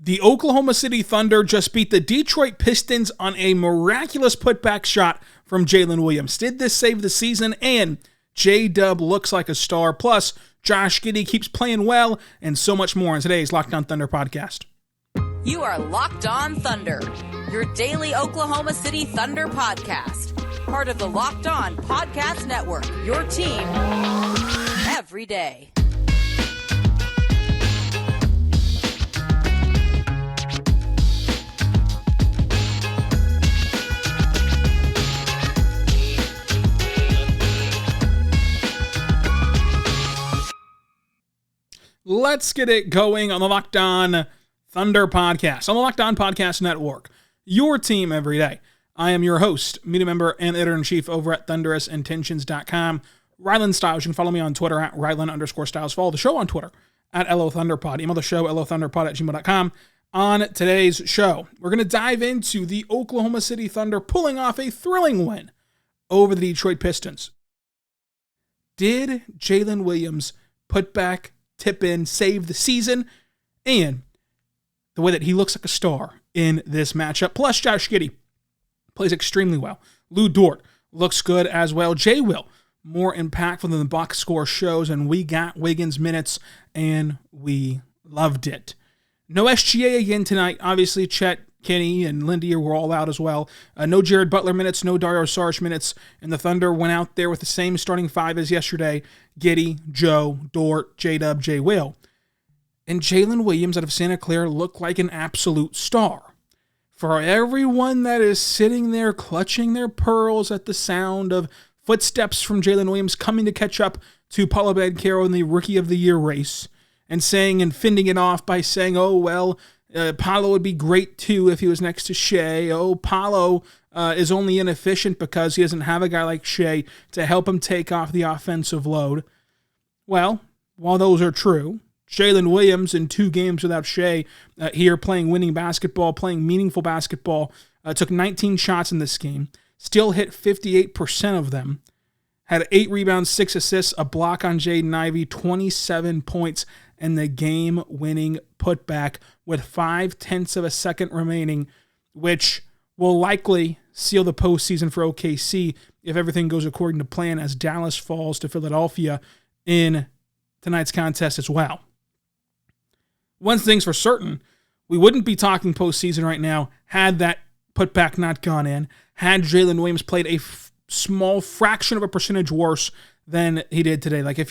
The Oklahoma City Thunder just beat the Detroit Pistons on a miraculous putback shot from Jalen Williams. Did this save the season? And J-Dub looks like a star. Plus, Josh Giddey keeps playing well, and so much more in today's Locked On Thunder podcast. You are Locked On Thunder, your daily Oklahoma City Thunder podcast. Part of the Locked On Podcast Network, your team every day. Let's get it going on the Locked On Thunder podcast, on the Locked On Podcast Network, your team every day. I am your host, media member, and editor-in-chief over at thunderousintentions.com, Rylan Stiles. You can follow me on Twitter at Rylan_Stiles. Follow the show on Twitter at LOThunderPod. Email the show, LOThunderPod@gmail.com. On today's show, we're going to dive into the Oklahoma City Thunder pulling off a thrilling win over the Detroit Pistons. Did Jalen Williams put back, tip in, save the season, and the way that he looks like a star in this matchup? Plus, Josh Giddey plays extremely well. Dort looks good as well. Will, more impactful than the box score shows, and we got Wiggins minutes, and we loved it. No SGA again tonight. Obviously, Chet, Kenny, and Lindy were all out as well. No Jared Butler minutes, no Dario Saric minutes, and the Thunder went out there with the same starting five as yesterday: Giddey, Joe, Dort, J-Dub, Will. And Jalen Williams out of Santa Clara looked like an absolute star. For everyone that is sitting there clutching their pearls at the sound of footsteps from Jalen Williams coming to catch up to Paolo Banchero in the Rookie of the Year race, and saying and fending it off by saying, oh, well, Paolo would be great too if he was next to Shea. Oh, Paolo is only inefficient because he doesn't have a guy like Shea to help him take off the offensive load. Well, while those are true, Jalen Williams in 2 games without Shea here playing winning basketball, playing meaningful basketball, took 19 shots in this game, still hit 58% of them, had 8 rebounds, 6 assists, a block on Jaden Ivey, 27 points, and the game-winning putback with 0.5 of a second remaining, which will likely seal the postseason for OKC if everything goes according to plan as Dallas falls to Philadelphia in tonight's contest as well. One thing's for certain, we wouldn't be talking postseason right now had that putback not gone in, had Jalen Williams played a small fraction of a percentage worse than he did today. Like if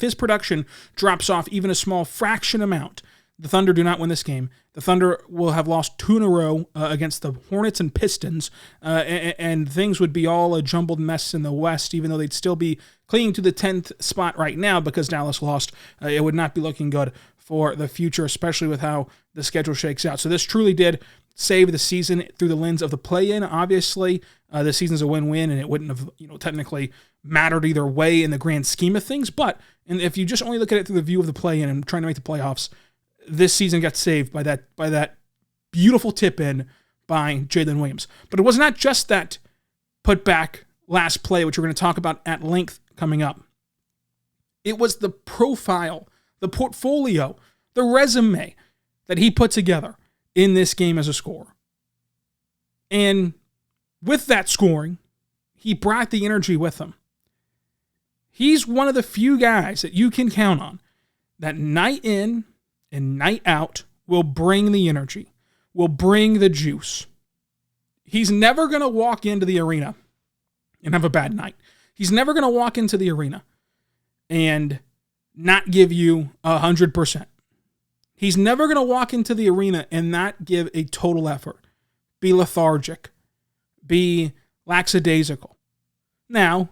his production drops off even a small fraction amount, the Thunder do not win this game. The Thunder will have lost 2 in a row against the Hornets and Pistons, and things would be all a jumbled mess in the West, even though they'd still be clinging to the 10th spot right now because Dallas lost. It would not be looking good for the future, especially with how the schedule shakes out. So this truly did save the season through the lens of the play-in. Obviously, the season's a win-win, and it wouldn't have technically mattered either way in the grand scheme of things. But if you just only look at it through the view of the play-in and trying to make the playoffs, this season got saved by that beautiful tip-in by Jalen Williams. But it was not just that put-back last play, which we're going to talk about at length coming up. It was the profile, the portfolio, the resume that he put together in this game as a scorer. And with that scoring, he brought the energy with him. He's one of the few guys that you can count on that night in and night out will bring the energy, will bring the juice. He's never going to walk into the arena and have a bad night. He's never going to walk into the arena and not give you 100%. He's never going to walk into the arena and not give a total effort, be lethargic, be lackadaisical. Now,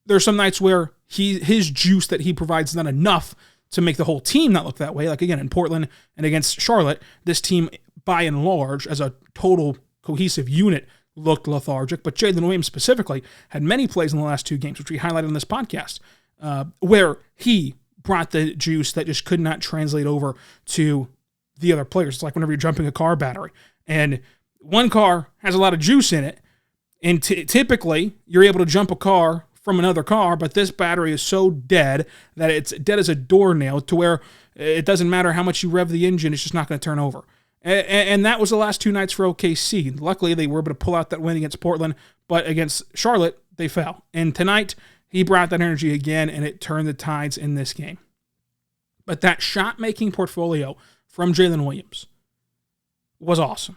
there's some nights where his juice that he provides is not enough to make the whole team not look that way. Like, again, in Portland and against Charlotte, this team, by and large, as a total cohesive unit, looked lethargic. But Jalen Williams specifically had many plays in the last 2 games, which we highlighted on this podcast, where he brought the juice that just could not translate over to the other players. It's like whenever you're jumping a car battery, and one car has a lot of juice in it, and typically you're able to jump a car from another car, but this battery is so dead that it's dead as a doornail to where it doesn't matter how much you rev the engine, it's just not going to turn over. And that was the last 2 nights for OKC. Luckily, they were able to pull out that win against Portland, but against Charlotte, they fell. And tonight, he brought that energy again, and it turned the tides in this game. But that shot-making portfolio from Jalen Williams was awesome.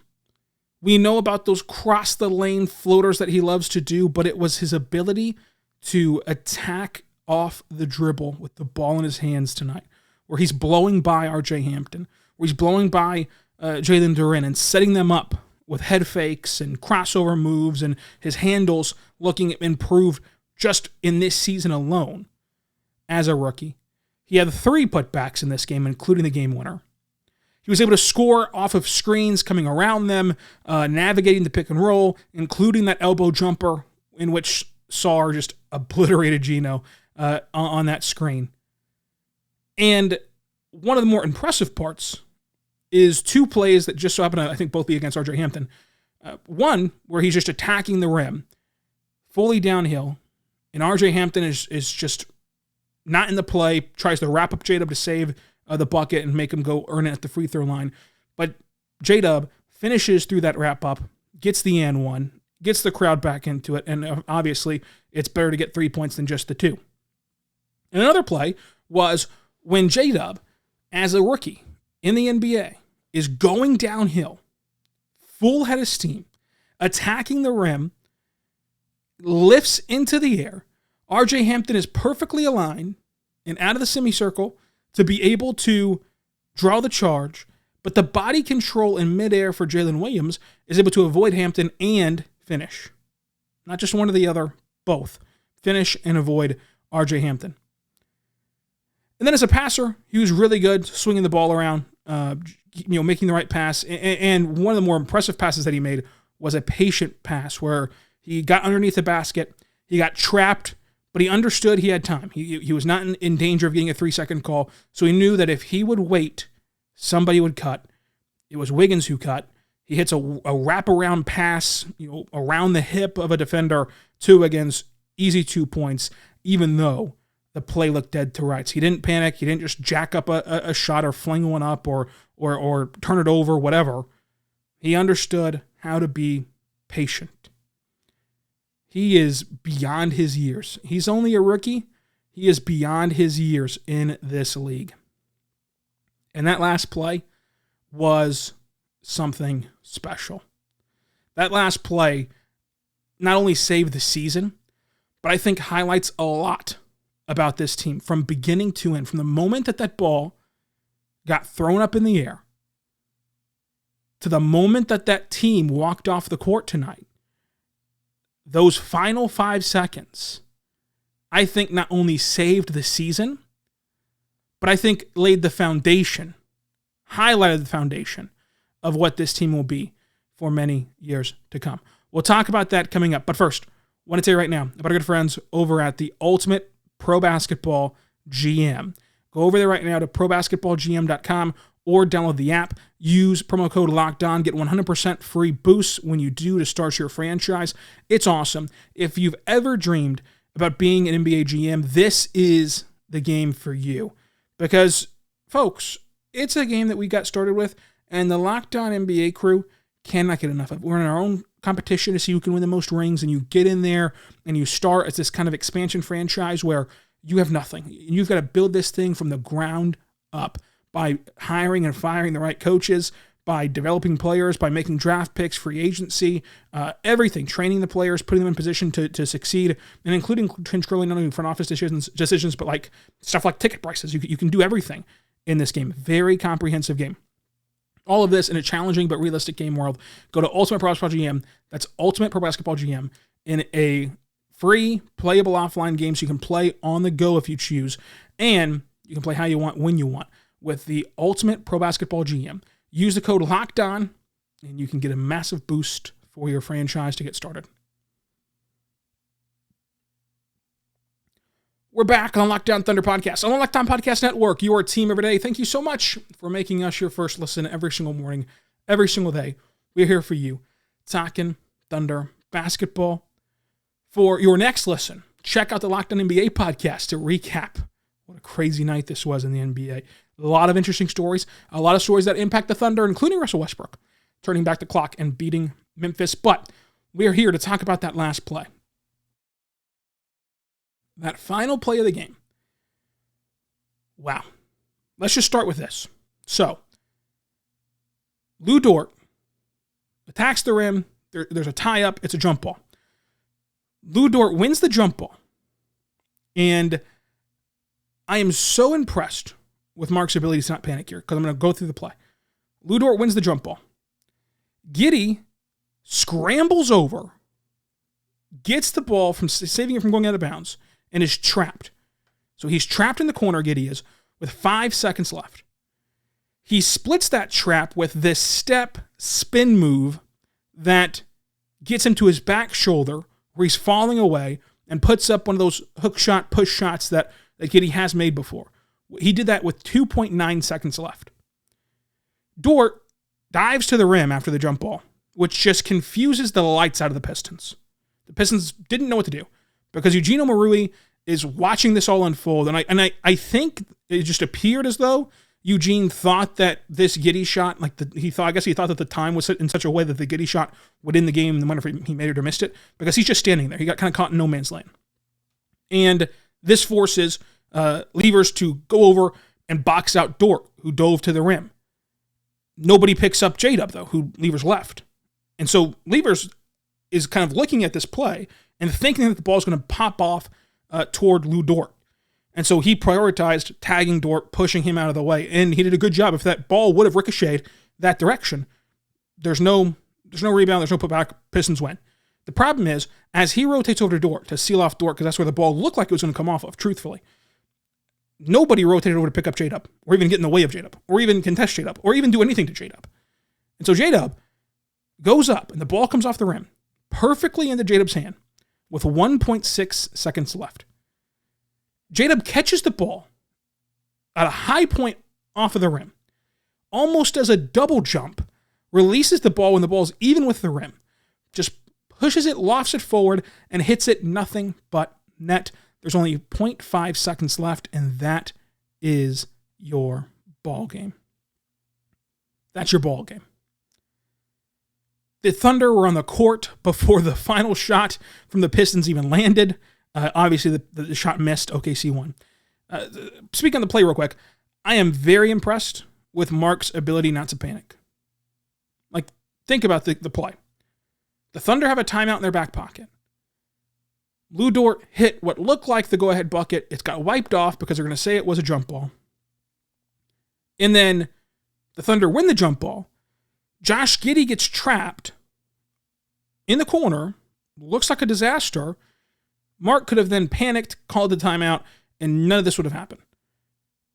We know about those cross-the-lane floaters that he loves to do, but it was his ability to attack off the dribble with the ball in his hands tonight, where he's blowing by R.J. Hampton, where he's blowing by Jalen Duren and setting them up with head fakes and crossover moves, and his handles looking improved just in this season alone as a rookie. He had 3 putbacks in this game, including the game winner. He was able to score off of screens coming around them, navigating the pick and roll, including that elbow jumper in which Sarr just obliterated Gino on that screen. And one of the more impressive parts is 2 plays that just so happen to, I think, both be against R.J. Hampton. One, where he's just attacking the rim, fully downhill, and R.J. Hampton is just not in the play, tries to wrap up J-Dub to save the bucket and make him go earn it at the free throw line. But J-Dub finishes through that wrap-up, gets the and one, gets the crowd back into it, and obviously it's better to get 3 points than just the 2. And another play was when J-Dub, as a rookie in the NBA, is going downhill, full head of steam, attacking the rim, lifts into the air. R.J. Hampton is perfectly aligned and out of the semicircle to be able to draw the charge, but the body control in midair for Jalen Williams is able to avoid Hampton and finish. Not just one or the other, both. Finish and avoid R.J. Hampton. And then as a passer, he was really good, swinging the ball around, making the right pass. And one of the more impressive passes that he made was a patient pass where he got underneath the basket, he got trapped, but he understood he had time. He was not in danger of getting a 3-second call, so he knew that if he would wait, somebody would cut. It was Wiggins who cut. He hits a wraparound pass, around the hip of a defender, 2 against easy 2 points, even though the play looked dead to rights. He didn't panic. He didn't just jack up a shot or fling one up or turn it over, whatever. He understood how to be patient. He is beyond his years. He's only a rookie. He is beyond his years in this league. And that last play was something special. That last play not only saved the season, but I think highlights a lot about this team from beginning to end. From the moment that ball got thrown up in the air to the moment that team walked off the court tonight, those final 5 seconds, I think not only saved the season, but I think laid the foundation, highlighted the foundation of what this team will be for many years to come. We'll talk about that coming up. But first, I want to tell you right now about our good friends over at the Ultimate Pro Basketball GM. Go over there right now to probasketballgm.com or download the app. Use promo code LOCKEDON. Get 100% free boosts when you do to start your franchise. It's awesome. If you've ever dreamed about being an NBA GM, this is the game for you. Because, folks, it's a game that we got started with, and the Locked On NBA crew cannot get enough of. We're in our own competition to see who can win the most rings, and you get in there and you start as this kind of expansion franchise where you have nothing. You've got to build this thing from the ground up by hiring and firing the right coaches, by developing players, by making draft picks, free agency, everything, training the players, putting them in position to succeed, and including controlling not only front office decisions, but like stuff like ticket prices. You can do everything in this game. Very comprehensive game. All of this in a challenging but realistic game world. Go to Ultimate Pro Basketball GM. That's Ultimate Pro Basketball GM in a free, playable offline game so you can play on the go if you choose. And you can play how you want, when you want with the Ultimate Pro Basketball GM. Use the code LOCKEDON, and you can get a massive boost for your franchise to get started. We're back on Locked On Thunder Podcast, on the Locked On Podcast Network, your team every day. Thank you so much for making us your first listen every single morning, every single day. We're here for you, talking Thunder basketball. For your next listen, check out the Locked On NBA podcast to recap what a crazy night this was in the NBA. A lot of interesting stories, a lot of stories that impact the Thunder, including Russell Westbrook, turning back the clock and beating Memphis. But we are here to talk about that last play. That final play of the game. Wow. Let's just start with this. So, Dort attacks the rim. There's a tie-up. It's a jump ball. Dort wins the jump ball. And I am so impressed with Mark's ability to not panic here, because I'm going to go through the play. Dort wins the jump ball. Giddey scrambles over, gets the ball from saving it from going out of bounds, and is trapped. So he's trapped in the corner, Giddey is, with 5 seconds left. He splits that trap with this step spin move that gets him to his back shoulder, where he's falling away, and puts up one of those hook shot, push shots that Giddey has made before. He did that with 2.9 seconds left. Dort dives to the rim after the jump ball, which just confuses the lights out of the Pistons. The Pistons didn't know what to do, because Eugene Omoruyi is watching this all unfold, and I think it just appeared as though Eugene thought that this Giddey shot, he thought that the time was in such a way that the Giddey shot would end the game, no matter if he made it or missed it, because he's just standing there. He got kind of caught in no man's land. And this forces Levers to go over and box out Dort, who dove to the rim. Nobody picks up J-Dub, though, who Levers left. And so Levers is kind of looking at this play and thinking that the ball is going to pop off toward Dort. And so he prioritized tagging Dort, pushing him out of the way, and he did a good job. If that ball would have ricocheted that direction, there's no rebound, there's no putback, Pistons win. The problem is, as he rotates over to Dort to seal off Dort, because that's where the ball looked like it was going to come off of, truthfully, nobody rotated over to pick up J-Dub, or even get in the way of J-Dub, or even contest J-Dub, or even do anything to J-Dub. And so J-Dub goes up, and the ball comes off the rim, perfectly into J-Dub's hand, with 1.6 seconds left. J-Dub catches the ball at a high point off of the rim, almost does a double jump, releases the ball when the ball's even with the rim, just pushes it, lofts it forward, and hits it nothing but net. There's only 0.5 seconds left, and that is your ball game. That's your ball game. The Thunder were on the court before the final shot from the Pistons even landed. Obviously, the shot missed. OKC won. Speaking on the play real quick, I am very impressed with Mark's ability not to panic. Think about the play. The Thunder have a timeout in their back pocket. Dort hit what looked like the go-ahead bucket. It's got wiped off because they're going to say it was a jump ball. And then the Thunder win the jump ball. Josh Giddey gets trapped in the corner. Looks like a disaster. Mark could have then panicked, called the timeout, and none of this would have happened.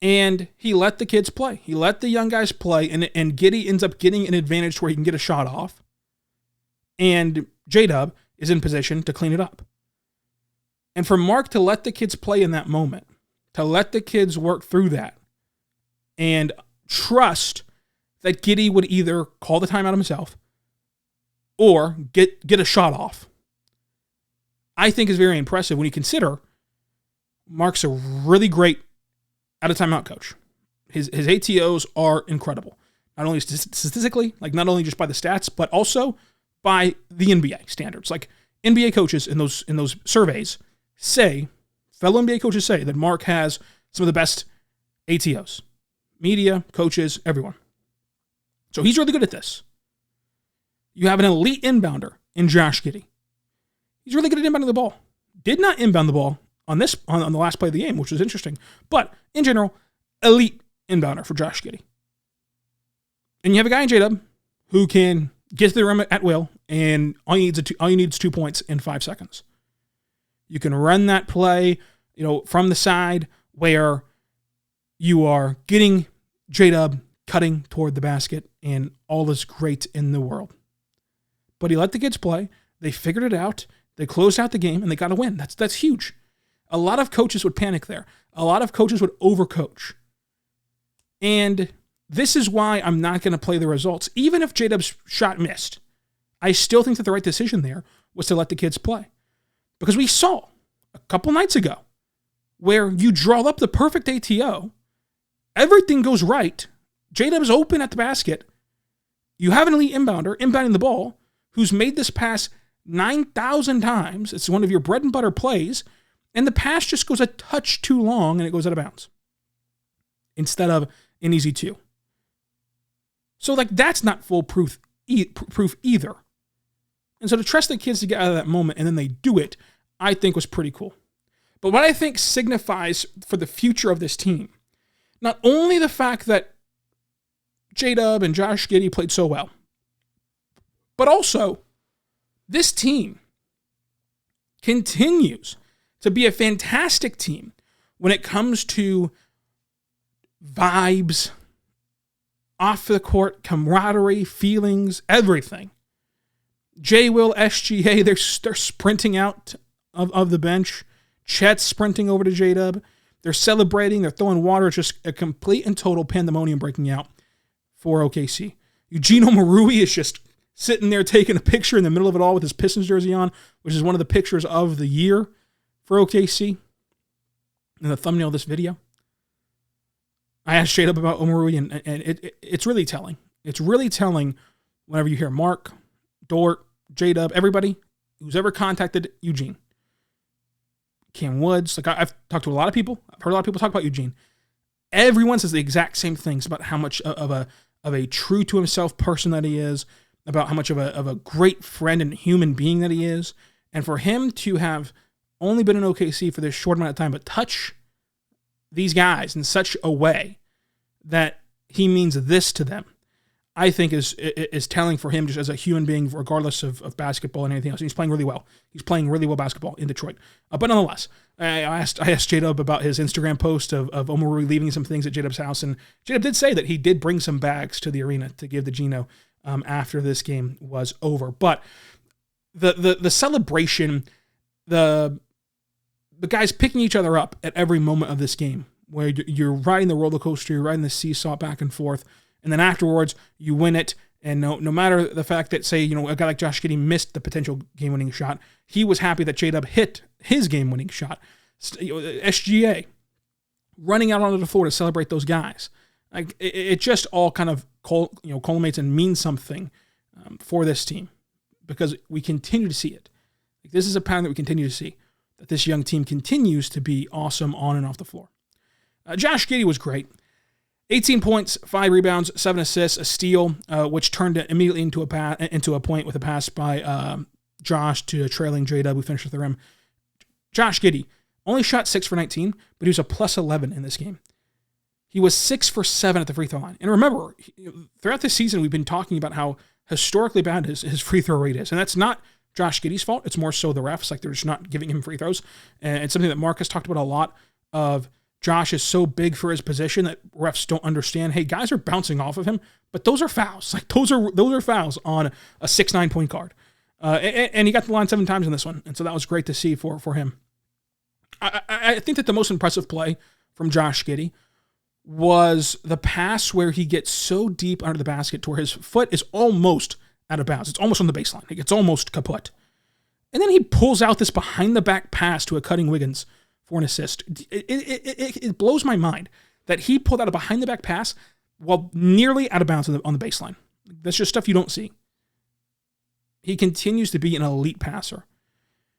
And he let the kids play. He let the young guys play, and Giddey ends up getting an advantage to where he can get a shot off. And J-Dub is in position to clean it up. And for Mark to let the kids play in that moment, to let the kids work through that, and trust that Giddey would either call the timeout himself or get a shot off, I think is very impressive when you consider Mark's a really great out-of-timeout coach. His ATOs are incredible. Not only statistically, not only just by the stats, but also by the NBA standards. NBA coaches in those surveys fellow NBA coaches say that Mark has some of the best ATOs. Media, coaches, everyone. So he's really good at this. You have an elite inbounder in Josh Giddey. He's really good at inbounding the ball. Did not inbound the ball on the last play of the game, which was interesting. But in general, elite inbounder for Josh Giddey. And you have a guy in J-Dub who can get to the rim at will, and all you need is 2 points in 5 seconds. You can run that play, from the side where you are getting J-Dub cutting toward the basket, and all is great in the world. But he let the kids play. They figured it out. They closed out the game, and they got a win. That's huge. A lot of coaches would panic there. A lot of coaches would overcoach. And this is why I'm not going to play the results. Even if J-Dub's shot missed, I still think that the right decision there was to let the kids play. Because we saw a couple nights ago, where you draw up the perfect ATO, everything goes right, J-Dub is open at the basket, you have an elite inbounder inbounding the ball who's made this pass 9,000 times, it's one of your bread and butter plays, and the pass just goes a touch too long and it goes out of bounds instead of an easy 2. So, that's not foolproof proof either. And so to trust the kids to get out of that moment and then they do it, I think was pretty cool. But what I think signifies for the future of this team, not only the fact that J-Dub and Josh Giddey played so well, but also this team continues to be a fantastic team when it comes to vibes, off the court, camaraderie, feelings, everything. J-Will, SGA, they're sprinting out of the bench. Chet's sprinting over to J-Dub. They're celebrating. They're throwing water. It's just a complete and total pandemonium breaking out for OKC. Eugene Omoruyi is just sitting there taking a picture in the middle of it all with his Pistons jersey on, which is one of the pictures of the year for OKC in the thumbnail of this video. I asked J-Dub about Omoruyi, and it's really telling. It's really telling whenever you hear Mark, Dort, J-Dub, everybody who's ever contacted Eugene. Cam Woods, I've talked to a lot of people. I've heard a lot of people talk about Eugene. Everyone says the exact same things about how much of a true to himself person that he is, about how much of a great friend and human being that he is. And for him to have only been in OKC for this short amount of time, but touch these guys in such a way that he means this to them, I think is telling for him just as a human being, regardless of basketball and anything else. He's playing really well. He's playing really well basketball in Detroit. But nonetheless, I asked J-Dub about his Instagram post of Omoruyi leaving some things at J-Dub's house, and J-Dub did say that he did bring some bags to the arena to give to Gino after this game was over. But the celebration, the guys picking each other up at every moment of this game, where you're riding the roller coaster, you're riding the seesaw back and forth, and then afterwards you win it. And no matter the fact that, say, a guy like Josh Giddey missed the potential game-winning shot, he was happy that J-Dub hit his game-winning shot. SGA running out onto the floor to celebrate those guys. It just all kind of culminates and means something for this team, because we continue to see it. This is a pattern that we continue to see, that this young team continues to be awesome on and off the floor. Josh Giddey was great. 18 points, 5 rebounds, 7 assists, a steal, which turned immediately into a point with a pass by Josh to a trailing J-Dub, who finished with the rim. Josh Giddey only shot 6 for 19, but he was a plus 11 in this game. He was 6 for 7 at the free throw line. And remember, throughout this season, we've been talking about how historically bad his free throw rate is. And that's not Josh Giddey's fault. It's more so the refs. They're just not giving him free throws. And it's something that Mark has talked about a lot of. Josh is so big for his position that refs don't understand. Hey, guys are bouncing off of him, but those are fouls. Those are fouls on a 6'9" point guard. And he got the line 7 times in this one. And so that was great to see for him. I think that the most impressive play from Josh Giddey was the pass where he gets so deep under the basket to where his foot is almost out of bounds. It's almost on the baseline. It gets almost kaput. And then he pulls out this behind-the-back pass to a cutting Wiggins for an assist. It blows my mind that he pulled out a behind-the-back pass while nearly out of bounds on the baseline. That's just stuff you don't see. He continues to be an elite passer.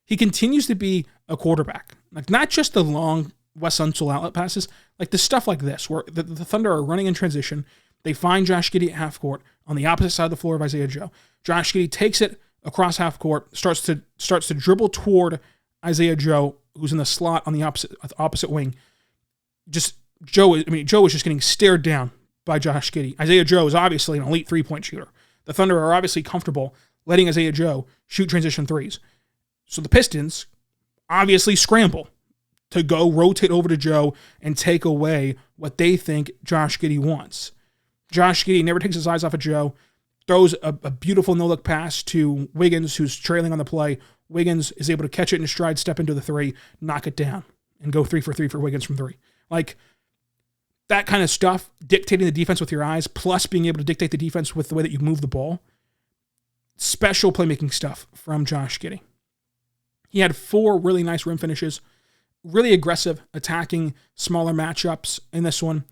He continues to be a quarterback. Not just the long Wes Unseld outlet passes, the stuff like this, where the Thunder are running in transition. They find Josh Giddey at half court on the opposite side of the floor of Isaiah Joe. Josh Giddey takes it across half court, starts to dribble toward Isaiah Joe, who's in the slot on the opposite wing. Joe is just getting stared down by Josh Giddey. Isaiah Joe is obviously an elite 3-point shooter. The Thunder are obviously comfortable letting Isaiah Joe shoot transition threes. So the Pistons obviously scramble to go rotate over to Joe and take away what they think Josh Giddey wants. Josh Giddey never takes his eyes off of Joe, throws a beautiful no-look pass to Wiggins, who's trailing on the play. Wiggins is able to catch it in stride, step into the 3, knock it down, and go 3 for 3 for Wiggins from 3. That kind of stuff, dictating the defense with your eyes, plus being able to dictate the defense with the way that you move the ball. Special playmaking stuff from Josh Giddey. He had 4 really nice rim finishes, really aggressive, attacking smaller matchups in this one.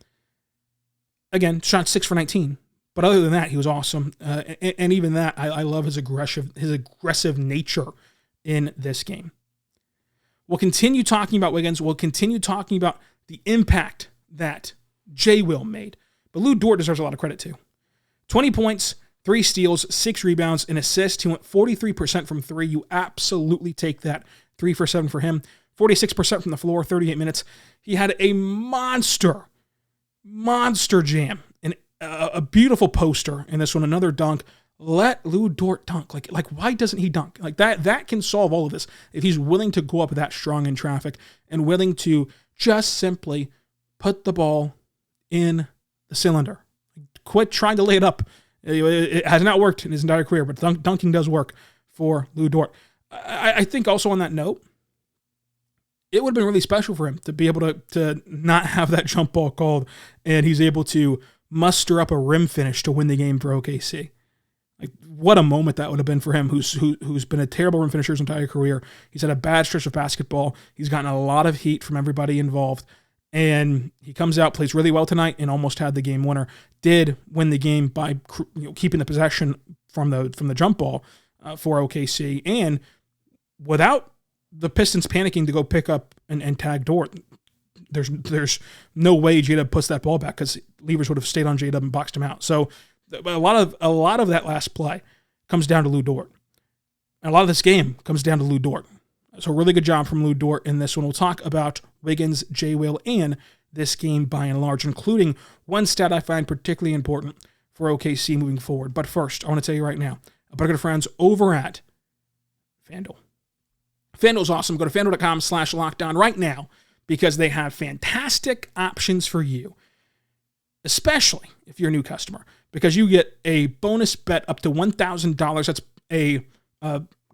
Again, shot 6 for 19. But other than that, he was awesome. And even that, I love his aggressive nature in this game. We'll continue talking about Wiggins. We'll continue talking about the impact that Will made. But Lu Dort deserves a lot of credit too. 20 points, 3 steals, 6 rebounds, an assist. He went 43% from 3. You absolutely take that. 3 for 7 for him. 46% from the floor, 38 minutes. He had a monster jam. And a beautiful poster in this one, another dunk. Let Lu Dort dunk. Like why doesn't he dunk? Like that can solve all of this if he's willing to go up that strong in traffic and willing to just simply put the ball in the cylinder. Quit trying to lay it up. It has not worked in his entire career, but dunking does work for Lu Dort. I think also on that note, it would have been really special for him to be able to not have that jump ball called, and he's able to muster up a rim finish to win the game for OKC. Like, what a moment that would have been for him, who's been a terrible rim finisher his entire career. He's had a bad stretch of basketball. He's gotten a lot of heat from everybody involved. And he comes out, plays really well tonight, and almost had the game winner. Did win the game by keeping the possession from the jump ball for OKC. And without the Pistons panicking to go pick up and tag Dort, there's no way J-Dub puts that ball back because Levers would have stayed on J-Dub and boxed him out. So a lot of that last play comes down to Lu Dort. And a lot of this game comes down to Lu Dort. So really good job from Lu Dort in this one. We'll talk about Wiggins, Will, and this game by and large, including one stat I find particularly important for OKC moving forward. But first, I want to tell you right now about our good friends over at FanDuel. FanDuel is awesome. Go to FanDuel.com/lockdown right now because they have fantastic options for you, especially if you're a new customer, because you get a bonus bet up to $1,000. That's a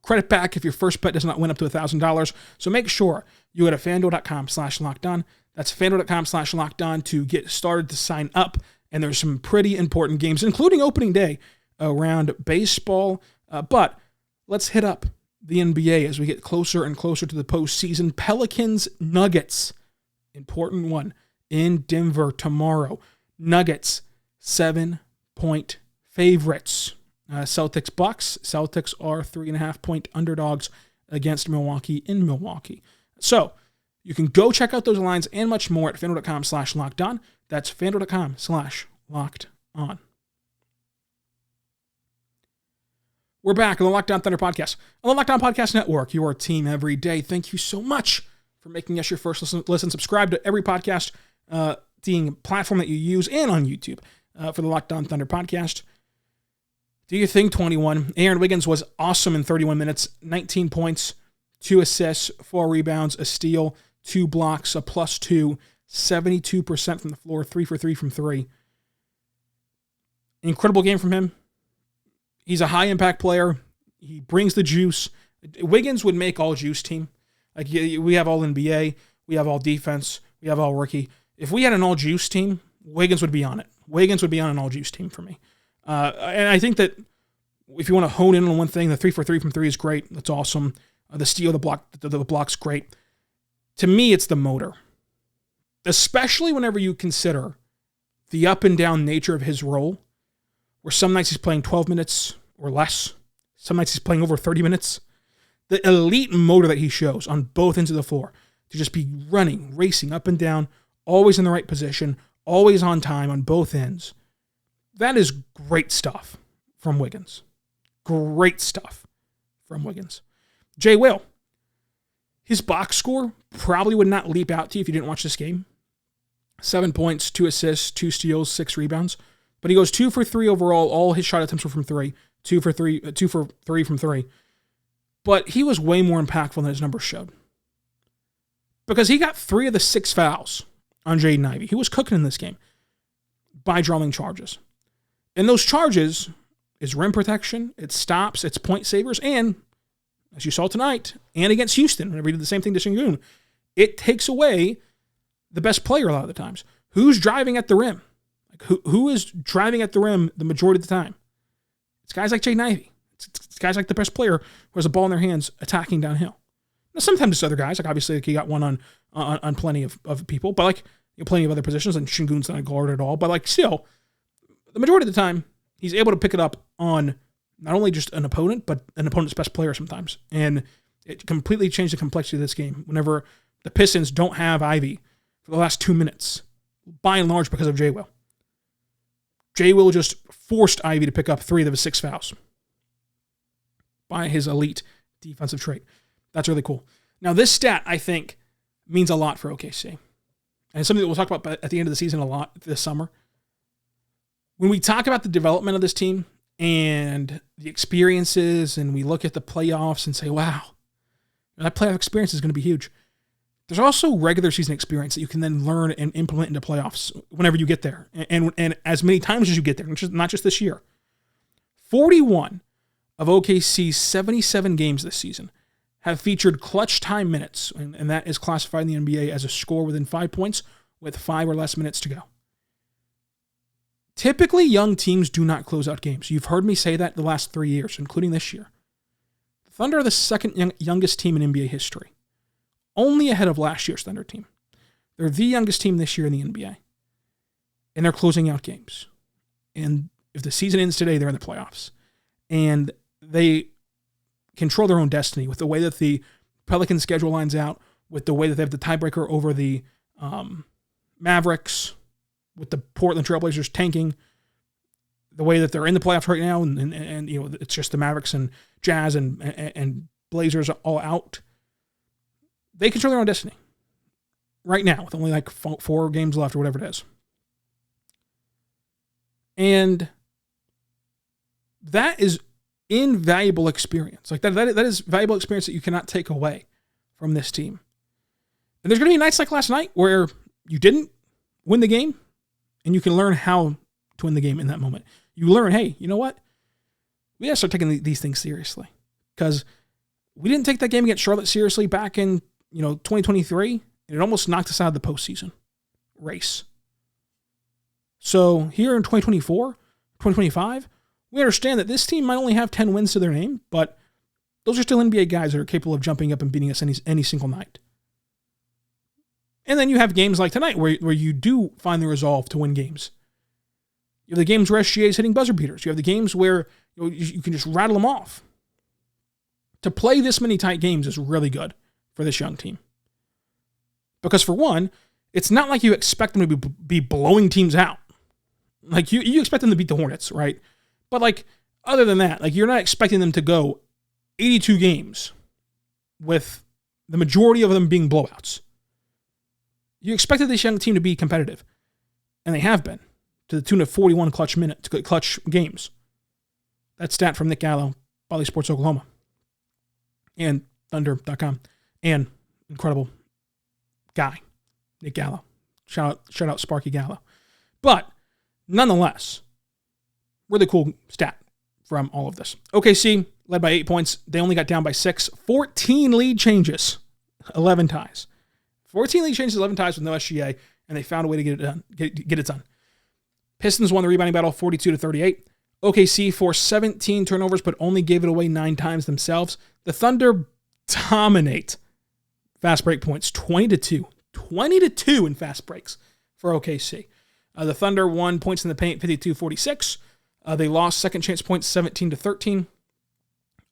credit back if your first bet does not win up to $1,000. So make sure you go to FanDuel.com/lockdown. That's FanDuel.com/lockdown to get started to sign up. And there's some pretty important games, including opening day around baseball. But let's hit up the NBA as we get closer and closer to the postseason. Pelicans, Nuggets, important one in Denver tomorrow. Nuggets, 7-point favorites. Celtics, Bucks. Celtics are 3.5-point underdogs against Milwaukee in Milwaukee. So you can go check out those lines and much more at FanDuel.com/lockdown. That's FanDuel.com/locked-on. We're back on the Locked On Thunder podcast. On the Locked On Podcast Network, your team every day. Thank you so much for making us your first listen. Subscribe to every podcast platform that you use and on YouTube for the Locked On Thunder podcast. Do your thing, 21. Aaron Wiggins was awesome in 31 minutes. 19 points, 2 assists, 4 rebounds, a steal, 2 blocks, a +2, 72% from the floor, 3 for 3 from 3. Incredible game from him. He's a high-impact player. He brings the juice. Wiggins would make all-juice team. Like, we have all-NBA. We have all-defense. We have all-rookie. If we had an all-juice team, Wiggins would be on it. Wiggins would be on an all-juice team for me. And I think that if you want to hone in on one thing, the 3 for 3 from 3 is great. That's awesome. The steal, the block's great. To me, it's the motor. Especially whenever you consider the up-and-down nature of his role, where some nights he's playing 12 minutes or less. Some nights he's playing over 30 minutes. The elite motor that he shows on both ends of the floor to just be running, racing up and down, always in the right position, always on time on both ends. That is great stuff from Wiggins. Great stuff from Wiggins. Will. His box score probably would not leap out to you if you didn't watch this game. 7 points, 2 assists, 2 steals, 6 rebounds. But he goes 2 for 3 overall. All his shot attempts were from 3. 2 for 3 from 3. But he was way more impactful than his numbers showed. Because he got 3 of the 6 fouls on Jaden Ivey. He was cooking in this game by drawing charges. And those charges is rim protection, it's stops, it's point savers, and as you saw tonight, and against Houston, whenever he did the same thing to Sengun, it takes away the best player a lot of the times. Who's driving at the rim? Who is driving at the rim the majority of the time? It's guys like Jaden Ivey. It's guys like the best player who has a ball in their hands attacking downhill. Now, sometimes it's other guys. Like, obviously, like, he got one on plenty of people, but, like, plenty of other positions, and Şengün's not a guard at all. But, like, still, the majority of the time, he's able to pick it up on not only just an opponent, but an opponent's best player sometimes. And it completely changed the complexity of this game whenever the Pistons don't have Ivy for the last 2 minutes, by and large because of J. Will. J. Will just forced Ivy to pick up 3 of his 6 fouls by his elite defensive trait. That's really cool. Now, this stat, I think, means a lot for OKC. And it's something that we'll talk about at the end of the season a lot this summer. When we talk about the development of this team and the experiences, and we look at the playoffs and say, wow, that playoff experience is going to be huge. There's also regular season experience that you can then learn and implement into playoffs whenever you get there. And as many times as you get there, not just this year. 41 of OKC's 77 games this season have featured clutch time minutes, and that is classified in the NBA as a score within 5 points with 5 or less minutes to go. Typically, young teams do not close out games. You've heard me say that the last 3 years, including this year. The Thunder are the second youngest team in NBA history, only ahead of last year's Thunder team. They're the youngest team this year in the NBA, and they're closing out games. And if the season ends today, they're in the playoffs. And they control their own destiny with the way that the Pelicans schedule lines out, with the way that they have the tiebreaker over the Mavericks, with the Portland Trailblazers tanking, the way that they're in the playoffs right now, and you know, it's just the Mavericks and Jazz and Blazers all out. They control their own destiny right now with only like 4 games left or whatever it is. And that is invaluable experience. Like that is valuable experience that you cannot take away from this team. And there's going to be nights like last night where you didn't win the game, and you can learn how to win the game in that moment. You learn, hey, you know what? We got to start taking these things seriously, because we didn't take that game against Charlotte seriously back in 2023, and it almost knocked us out of the postseason race. So here in 2024, 2025, we understand that this team might only have 10 wins to their name, but those are still NBA guys that are capable of jumping up and beating us any single night. And then you have games like tonight where you do find the resolve to win games. You have the games where SGA is hitting buzzer beaters. You have the games where you can just rattle them off. To play this many tight games is really good for this young team. Because for one, it's not like you expect them to be blowing teams out. Like you expect them to beat the Hornets, right? But like other than that, like you're not expecting them to go 82 games with the majority of them being blowouts. You expected this young team to be competitive, and they have been, to the tune of 41 clutch games. That stat from Nick Gallo, Bally Sports Oklahoma, and Thunder.com, and incredible guy, Nick Gallo. Shout out Sparky Gallo. But nonetheless, really cool stat from all of this. OKC led by 8 points. They only got down by 6. 14 lead changes, 11 ties. 14 lead changes, 11 ties with no SGA, and they found a way to get it done. Get it done. Pistons won the rebounding battle 42-38. OKC forced 17 turnovers, but only gave it away 9 times themselves. The Thunder dominate fast break points, 20-2. 20-2 in fast breaks for OKC. The Thunder won points in the paint, 52-46. They lost second chance points, 17-13.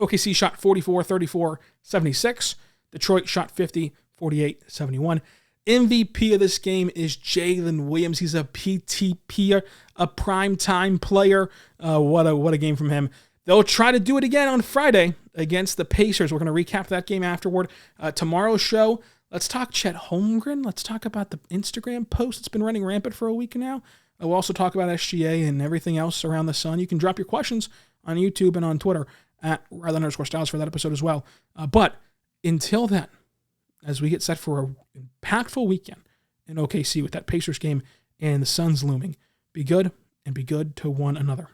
OKC shot 44, 34, 76. Detroit shot 50, 48, 71. MVP of this game is Jaylin Williams. He's a PTP, a primetime player. What a game from him. They'll try to do it again on Friday against the Pacers. We're going to recap that game afterward. Tomorrow's show, let's talk Chet Holmgren. Let's talk about the Instagram post that's been running rampant for a week now. We'll also talk about SGA and everything else around the sun. You can drop your questions on YouTube and on Twitter at @Riley_Styles for that episode as well. But until then, as we get set for an impactful weekend in OKC with that Pacers game and the Suns looming, be good and be good to one another.